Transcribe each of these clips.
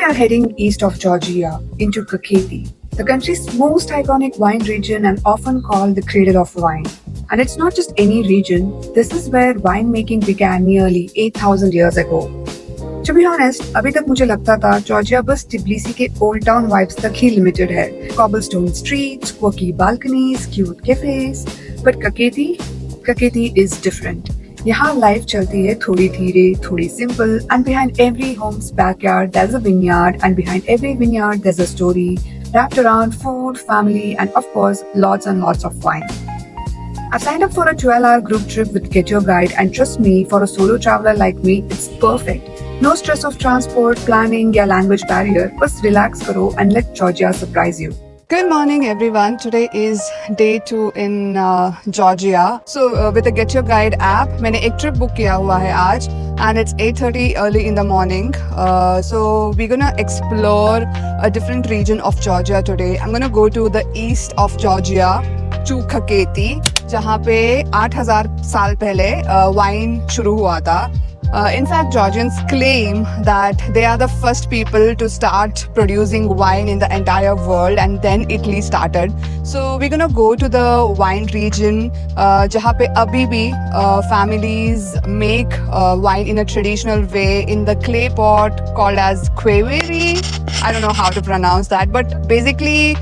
are heading east of Georgia into Kakheti, the country's most iconic wine region and often called the cradle of wine. And it's not just any region, this is where winemaking began nearly 8,000 years ago. To be honest, अभी तक मुझे लगता था Georgia बस टिब्लिसी के old town vibes तक ही limited है. Cobblestone streets, quirky balconies, cute cafes. But Kakheti is different. यहाँ लाइफ चलती है थोड़ी धीरे, थोड़ी simple, and behind every home's backyard there's a vineyard, and behind every vineyard there's a story wrapped around food, family, and of course lots and lots of wine. I've signed up for a 12-hour group trip with Get Your Guide, and trust me, for a solo traveler like me, it's perfect. No stress of transport, planning, या language barrier. बस relax करो and let Georgia surprise you. Good morning, everyone. Today is day 2 in Georgia. So with the Get Your Guide app, मैंने एक trip book किया हुआ है आज, and it's 8:30 early in the morning. So we're gonna explore a different region of Georgia today. I'm gonna go to the east of Georgia to Kakheti, जहाँ पे 8,000 साल पहले वाइन शुरू हुआ था. In fact, Georgians claim that they are the first people to start producing wine in the entire world, and then Italy started. So we're gonna go to the wine region, जहाँ पे अभी भी families make wine in a traditional way in the clay pot called as queveri. I don't know how to pronounce that, but basically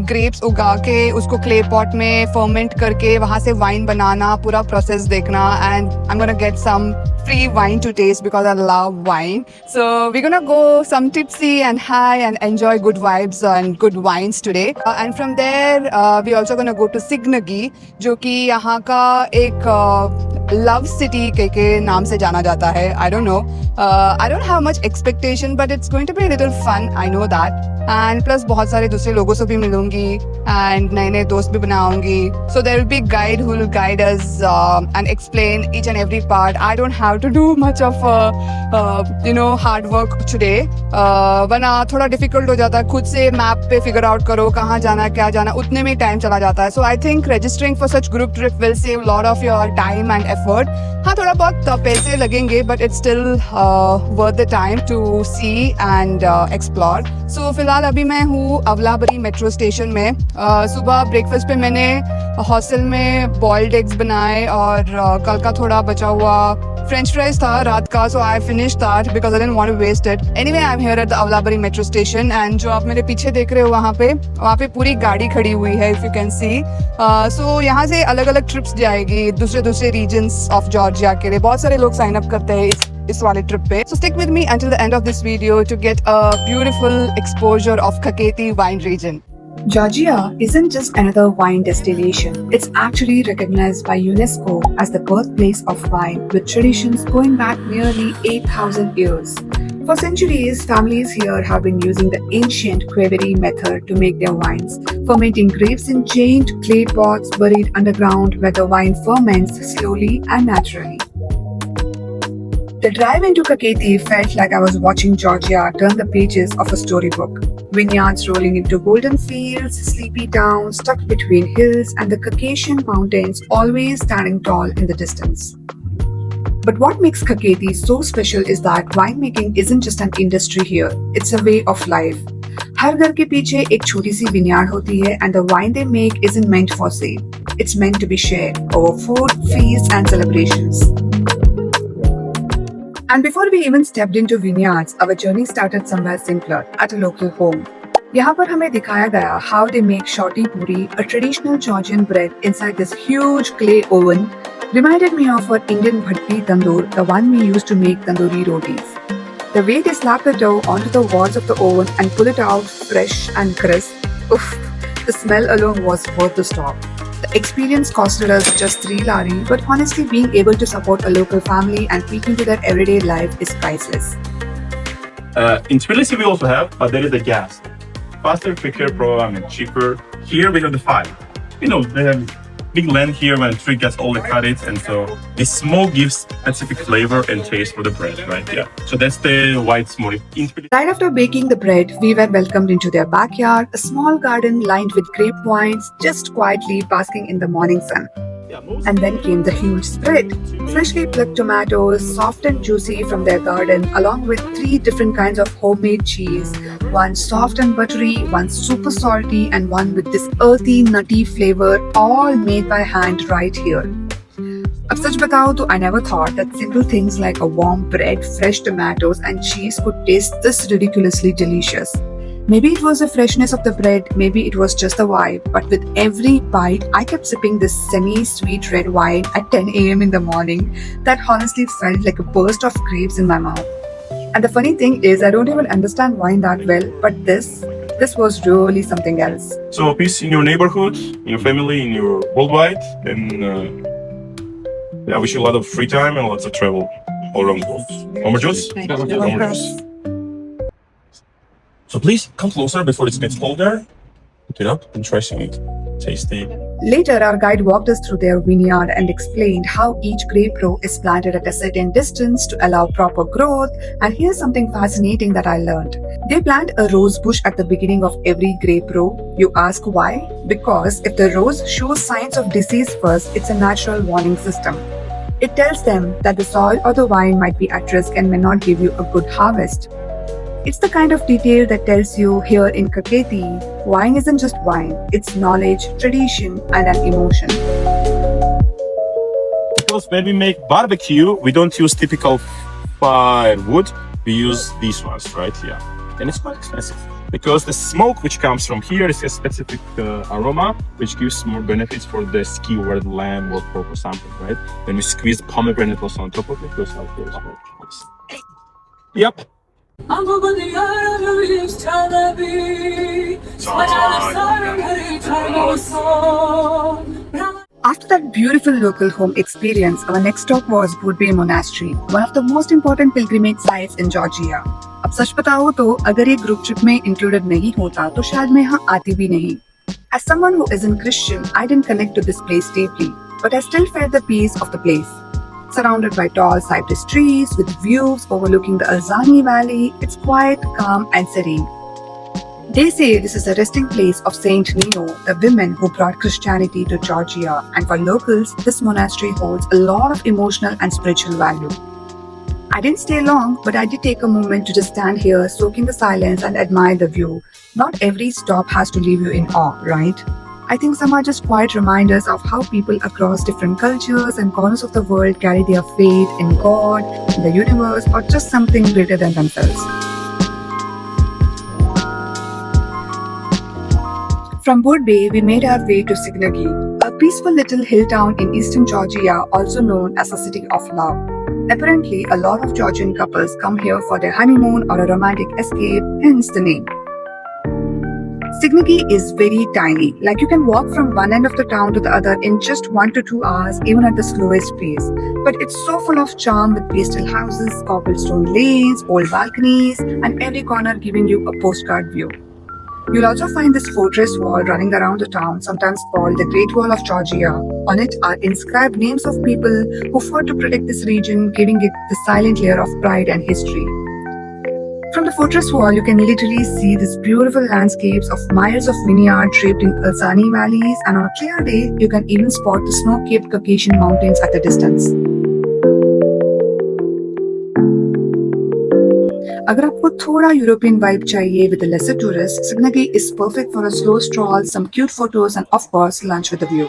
grapes उगा के उसको clay pot में ferment करके वहाँ से वाइन बनाना, पूरा प्रोसेस देखना. And I am gonna get some free wine to taste because I love wine. So we're gonna go some tipsy and high and enjoy good vibes and good wines today. And from there, we're also gonna go to Signagi, जो कि यहाँ का एक love city के नाम से जाना जाता है. I don't know. I don't have much expectation, but it's going to be a little fun. I know that. And plus बहुत सारे दूसरे लोगों से भी मिलूंगी and नए दोस्त भी बनाऊंगी. So there will be a guide who will guide us and explain each and every part. I don't have to do much of hard work today. वरना थोड़ा difficult हो जाता है. खुद से map पे figure out करो कहाँ जाना क्या जाना, उतने में time चला जाता है. So I think registering for such group trip will save a lot of your time and effort. हाँ थोड़ा बहुत पैसे लगेंगे, but it's still worth the time to see and explore. So फिलहाल अभी मैं हूँ अवलाबरी मेट्रो स्टेशन में. सुबह ब्रेकफास्ट पे मैंने हॉस्टल में बॉइल्ड एग्स बनाए और कल का थोड़ा बचा हुआ फ्रेंच फ्राइज था रात का. So I finish that because I didn't want to waste it. Anyway I am here at the अवलाबरी मेट्रो स्टेशन, एंड जो आप मेरे पीछे देख रहे हो वहाँ पे पूरी गाड़ी खड़ी हुई है, इफ यू कैन सी. सो यहाँ से अलग अलग ट्रिप्स जाएगी दूसरे रीजन्स ऑफ जॉर्जिया के लिए. बहुत सारे लोग साइन अप करते हैं इस वाले ट्रिप पे. So stick with me until the end of this video to get a beautiful exposure of Kakheti wine region. Georgia isn't just another wine destination. It's actually recognized by UNESCO as the birthplace of wine, with traditions going back nearly 8,000 years. For centuries, families here have been using the ancient queveri method to make their wines, fermenting grapes in chained clay pots buried underground where the wine ferments slowly and naturally. The drive into Kakheti felt like I was watching Georgia turn the pages of a storybook. Vineyards rolling into golden fields, sleepy towns tucked between hills, and the Caucasian mountains always standing tall in the distance. But what makes Kakheti so special is that winemaking isn't just an industry here, it's a way of life. हर घर के पीछे एक छोटी सी vineyard होती है, and the wine they make isn't meant for sale. It's meant to be shared over food, feasts, and celebrations. And before we even stepped into vineyards, our journey started somewhere simpler, at a local home. यहाँ पर हमें दिखाया गया how they make shorty puri, a traditional Georgian bread inside this huge clay oven, reminded me of our Indian bhatti tandoor, the one we used to make tandoori rotis. The way they slap the dough onto the walls of the oven and pull it out fresh and crisp, oof, the smell alone was worth the stop. The experience costed us just 3 lari, but honestly being able to support a local family and peek into their everyday life is priceless. In Tbilisi we also have, but there is a gas. Faster, quicker, and cheaper. Here we have the fire. They have big land here when the tree gets all the credits, and so the smoke gives specific flavor and taste for the bread, right? Yeah. So that's the white smoothie. Right after baking the bread, we were welcomed into their backyard, a small garden lined with grape vines, just quietly basking in the morning sun. And then came the huge spread. Freshly plucked tomatoes, soft and juicy from their garden, along with 3 different kinds of homemade cheese. One soft and buttery, one super salty, and one with this earthy, nutty flavor, all made by hand right here. अब सच बताओ तो I never thought that simple things like a warm bread, fresh tomatoes, and cheese could taste this ridiculously delicious. Maybe it was the freshness of the bread, maybe it was just the vibe, but with every bite, I kept sipping this semi-sweet red wine at 10 a.m. in the morning that honestly felt like a burst of grapes in my mouth. And the funny thing is, I don't even understand wine that well, but this was really something else. So peace in your neighborhood, in your family, in your worldwide, and I wish you a lot of free time and lots of travel all around the world. One more juice? One more juice. So please come closer before it gets colder. Pick it up and try some tasty. Later, our guide walked us through their vineyard and explained how each grape row is planted at a certain distance to allow proper growth. And here's something fascinating that I learned. They plant a rose bush at the beginning of every grape row. You ask why? Because if the rose shows signs of disease first, it's a natural warning system. It tells them that the soil or the vine might be at risk and may not give you a good harvest. It's the kind of detail that tells you here in Kakheti, wine isn't just wine, it's knowledge, tradition, and an emotion. Because when we make barbecue, we don't use typical firewood, we use these ones right here. And it's quite expensive. Because the smoke which comes from here is a specific aroma, which gives more benefits for the skewer or the lamb or pork or something, right? Then we squeeze pomegranate also on top of it, goes out there. Yep. After that beautiful local home experience, our next stop was Budbe Monastery, one of the most important pilgrimage sites in Georgia. अब सच बताओ तो अगर ये group trip में included नहीं होता तो शायद मैं यहाँ आती भी नहीं. As someone who isn't Christian, I didn't connect to this place deeply, but I still felt the peace of the place. Surrounded by tall cypress trees with views overlooking the Alzani Valley, it's quiet, calm, and serene. They say this is a resting place of Saint Nino, the women who brought Christianity to Georgia, and for locals, this monastery holds a lot of emotional and spiritual value. I didn't stay long, but I did take a moment to just stand here, soak in the silence and admire the view. Not every stop has to leave you in awe, right? I think some are just quiet reminders of how people across different cultures and corners of the world carry their faith in God, in the universe, or just something greater than themselves. From Budbe, we made our way to Signagi, a peaceful little hill town in eastern Georgia, also known as a city of love. Apparently, a lot of Georgian couples come here for their honeymoon or a romantic escape, hence the name. Signagi is very tiny, like you can walk from one end of the town to the other in just 1 to 2 hours, even at the slowest pace. But it's so full of charm with pastel houses, cobblestone lanes, old balconies, and every corner giving you a postcard view. You'll also find this fortress wall running around the town, sometimes called the Great Wall of Georgia. On it are inscribed names of people who fought to protect this region, giving it the silent layer of pride and history. From the fortress wall, you can literally see these beautiful landscapes of miles of vineyard draped in Alzani valleys, and on a clear day, you can even spot the snow-capped Caucasian mountains at a distance. अगर आपको थोड़ा European vibe चाहिए with a lesser tourist, Signagi is perfect for a slow stroll, some cute photos, and of course, lunch with a view.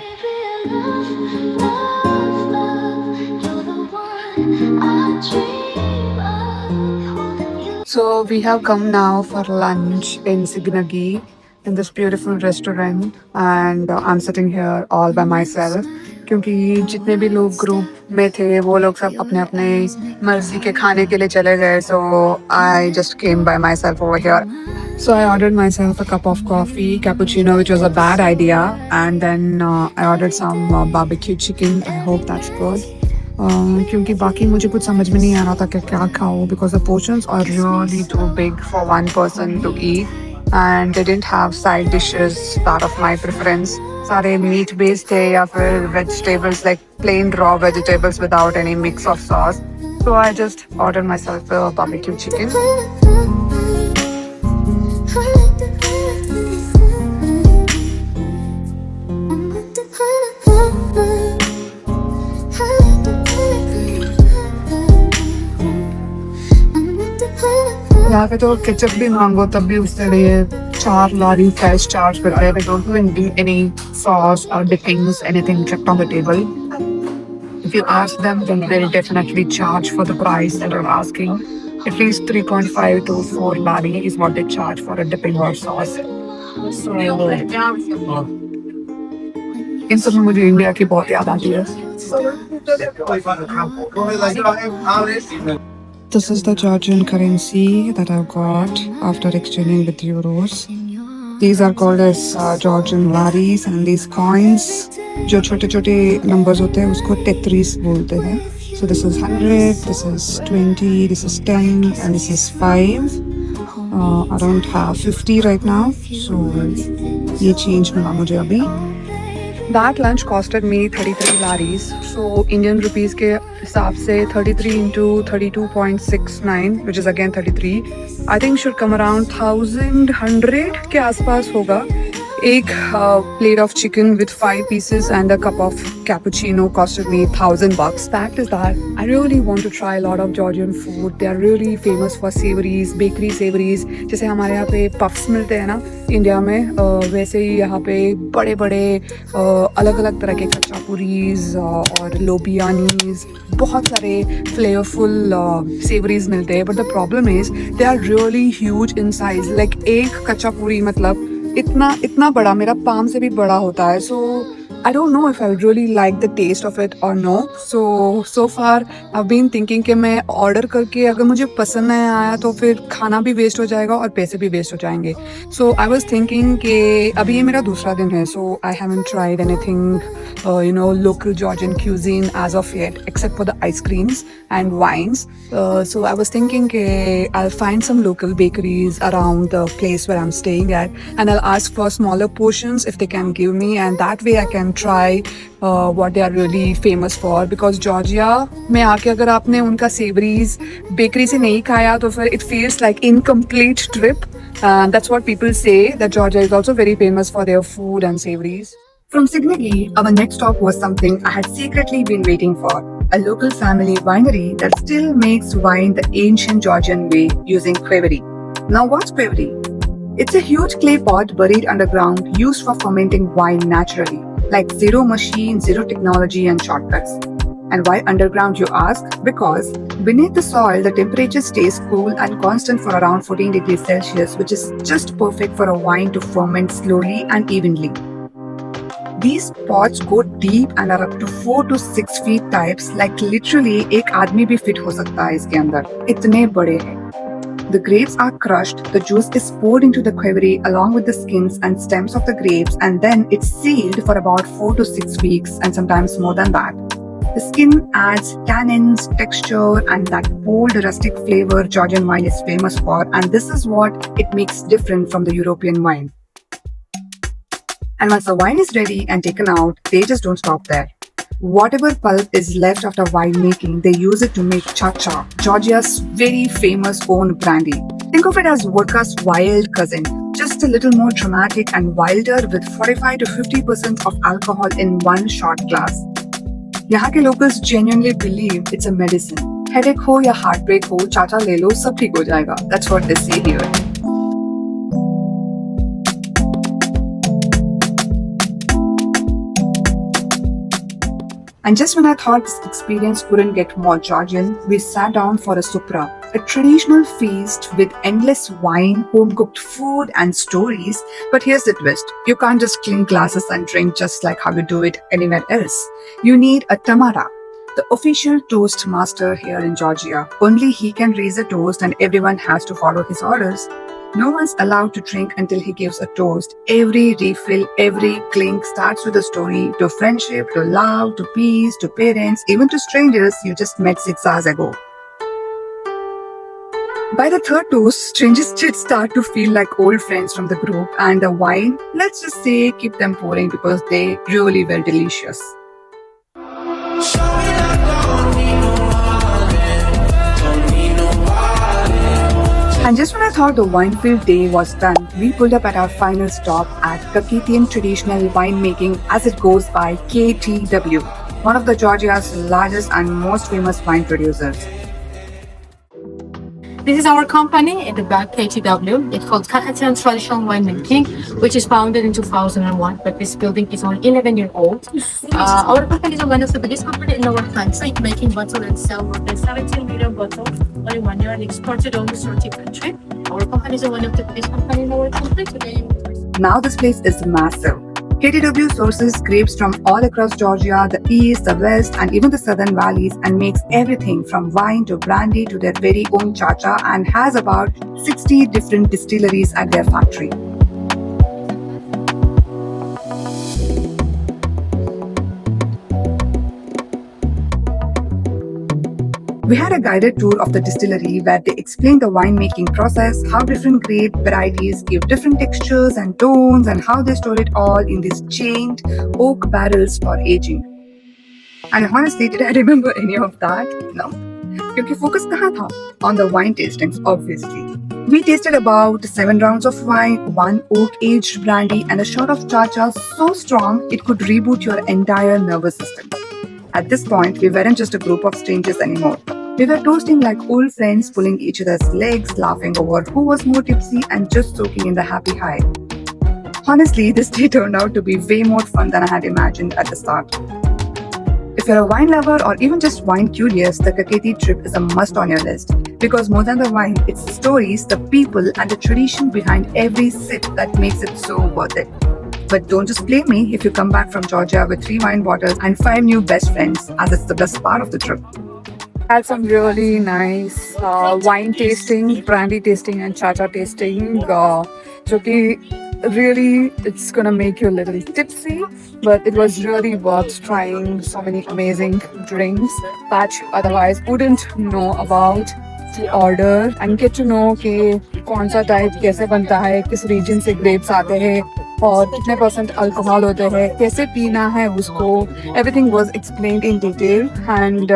So we have come now for lunch in Signagi in this beautiful restaurant, and I'm sitting here all by myself क्योंकि जितने भी लोग group में थे वो लोग सब अपने अपने मर्जी के खाने के लिए चले गए. So I just came by myself over here. So I ordered myself a cup of coffee, cappuccino, which was a bad idea, and then I ordered some barbecue chicken. I hope that's good. क्योंकि बाकी मुझे कुछ समझ में नहीं आ रहा था कि क्या खाऊं because the portions are really too big for one person to eat, and they didn't have side dishes that of my preference. सारे meat based थे या फिर vegetables like plain raw vegetables without any mix of sauce. So I just ordered myself a barbecue chicken. पे तो ketchup भी मांगो तब भी उसके लिए 4 lari price charge करते हैं. They don't even give any sauce or dippings, anything kept on the table. If you ask them, then they'll definitely charge for the price that you're asking. At least 3.5 to 4 lari is what they charge for a dipping or sauce. So, इन सब में मुझे India की बहुत याद आती है. This is the Georgian currency that I've got after exchanging with euros. These are called as Georgian laris, and these coins जो छोटे-छोटे numbers होते हैं उसको tetris बोलते हैं. So this is 100, this is 20, this is 10, and this is 5. I don't have 50 right now, so ये change मिला मुझे अभी. That lunch costed me 33 laris. So Indian rupees के हिसाब से 33 into 32.69, which is again 33. I think should come around 1,100 के आसपास होगा. एक plate of chicken with 5 pieces and a cup of cappuccino costed me $1,000. Fact is that I really want to try a lot of Georgian food. They are really famous for savories, bakery savories. जैसे हमारे यहाँ पे puffs मिलते हैं ना India में, वैसे ही यहाँ पे बड़े बड़े अलग अलग तरह के कच्चापुरीज और लोबियानीज, बहुत सारे फ्लेवरफुल savories मिलते हैं. But the problem is they are really huge in size. Like एक कच्चापुरी मतलब इतना बड़ा, मेरा पाम से भी बड़ा होता है. So I don't know if I would really like the taste of it or no. So far I've been thinking कि मैं ऑर्डर करके अगर मुझे पसंद नहीं आया तो फिर खाना भी वेस्ट हो जाएगा और पैसे भी वेस्ट हो जाएंगे. So I was thinking कि अभी ये मेरा दूसरा दिन है. So I haven't tried anything local Georgian cuisine as of yet, except for the ice creams and wines. So I was thinking कि I'll find some local bakeries around the place where I'm staying at, and I'll ask for smaller portions if they can give me, and that way I can try what they are really famous for. Because Georgia में आके अगर आपने उनका savories bakery से नहीं खाया तो फिर it feels like incomplete trip. That's what people say, that Georgia is also very famous for their food and savories. From Signagi, our next stop was something I had secretly been waiting for. A local family winery that still makes wine the ancient Georgian way using qvevri. Now what's qvevri? It's a huge clay pot buried underground used for fermenting wine naturally. Like zero machine, zero technology and shortcuts. And why underground, you ask? Because beneath the soil, the temperature stays cool and constant for around 14 degrees Celsius, which is just perfect for a wine to ferment slowly and evenly. These pots go deep and are up to 4 to 6 feet types, like literally एक आदमी भी fit हो सकता है इसके अंदर. इतने बड़े हैं. The grapes are crushed, the juice is poured into the qvevri along with the skins and stems of the grapes, and then it's sealed for about 4 to 6 weeks and sometimes more than that. The skin adds tannins, texture, and that bold rustic flavor Georgian wine is famous for, and this is what it makes different from the European wine. And once the wine is ready and taken out, they just don't stop there. Whatever pulp is left after winemaking, they use it to make cha-cha, Georgia's very famous own brandy. Think of it as vodka's wild cousin, just a little more dramatic and wilder with 45 to 50% of alcohol in one shot glass. यहाँ के locals genuinely believe it's a medicine. Headache हो या heartbreak हो, cha-cha ले लो, सब ठीक हो जाएगा. That's what they say here. And just when I thought this experience couldn't get more Georgian, we sat down for a supra, a traditional feast with endless wine, home-cooked food and stories. But here's the twist. You can't just clink glasses and drink just like how you do it anywhere else. You need a tamara, the official toast master here in Georgia. Only he can raise a toast and everyone has to follow his orders. No one's allowed to drink until he gives a toast. Every refill, every clink starts with a story, to friendship, to love, to peace, to parents, even to strangers you just met 6 hours ago. By the third toast, strangers did start to feel like old friends from the group, and the wine, let's just say, keep them pouring because they really were delicious. And just when I thought the wine-filled day was done, we pulled up at our final stop at Kakitian Traditional Winemaking, as it goes by KTW, one of the Georgia's largest and most famous wine producers. This is our company in the back, KTW. It's called Kakatian Traditional Winemaking, which is founded in 2001. But this building is only 11-year-old. Our company is one of the biggest company in our country, making bottle and sell more than 17 million bottles only 1 year and exported almost 30 countries. Our company is one of the biggest company in our country today. Now this place is massive. KTW sources grapes from all across Georgia, the east, the west, and even the southern valleys, and makes everything from wine to brandy to their very own chacha, and has about 60 different distilleries at their factory. We had a guided tour of the distillery where they explained the winemaking process, how different grape varieties give different textures and tones, and how they store it all in these chained oak barrels for aging. And honestly, did I remember any of that? No. Because focus kahan tha? On the wine tastings, obviously. We tasted about 7 rounds of wine, 1 oak-aged brandy, and a shot of cha-cha so strong it could reboot your entire nervous system. At this point, we weren't just a group of strangers anymore. We were toasting like old friends, pulling each other's legs, laughing over who was more tipsy, and just soaking in the happy high. Honestly, this day turned out to be way more fun than I had imagined at the start. If you're a wine lover or even just wine curious, the Kaketi trip is a must on your list. Because more than the wine, it's the stories, the people, and the tradition behind every sip that makes it so worth it. But don't just blame me if you come back from Georgia with 3 wine bottles and 5 new best friends, as it's the best part of the trip. Had some really nice wine tasting, brandy tasting, and cha-cha tasting. जो कि really it's gonna make you a little tipsy, but it was really worth trying so many amazing drinks that you otherwise wouldn't know about to order and get to know कि कौन सा type कैसे बनता है, किस region से grapes आते हैं और कितने % अल्कोहल होते हैं, कैसे पीना है उसको. Everything was explained in detail, and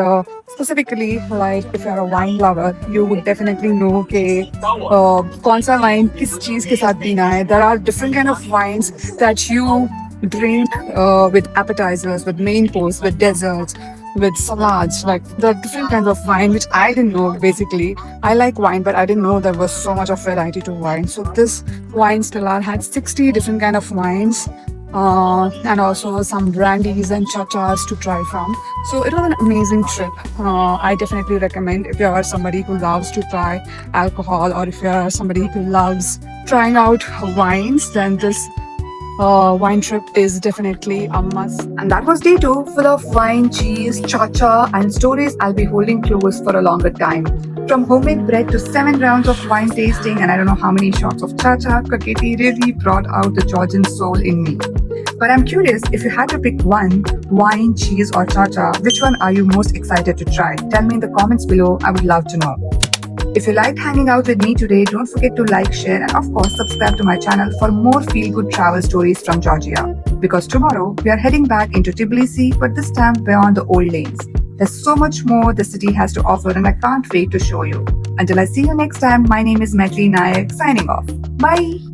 specifically, like if you're a wine lover, you would definitely know कि कौन सा wine किस चीज़ के साथ पीना है. There are different kind of wines that you drink with appetizers, with main course, with desserts, with salads. Like there are different kinds of wine which I didn't know. Basically, I like wine, but I didn't know there was so much of variety to wine. So this wine cellar had 60 different kind of wines, and also some brandies and cha-chas to try from. So it was an amazing trip. I definitely recommend if you are somebody who loves to try alcohol, or if you are somebody who loves trying out wines, then this wine trip is definitely a must. And that was day 2, full of wine, cheese, cha-cha, and stories I'll be holding close for a longer time. From homemade bread to 7 rounds of wine tasting and I don't know how many shots of cha-cha, Kaketi really brought out the Georgian soul in me. But I'm curious, if you had to pick one, wine, cheese, or cha-cha, which one are you most excited to try? Tell me in the comments below, I would love to know. If you liked hanging out with me today, don't forget to like, share, and of course subscribe to my channel for more feel-good travel stories from Georgia. Because tomorrow, we are heading back into Tbilisi, but this time beyond the old lanes. There's so much more the city has to offer and I can't wait to show you. Until I see you next time, my name is Maitri Nayak, signing off. Bye!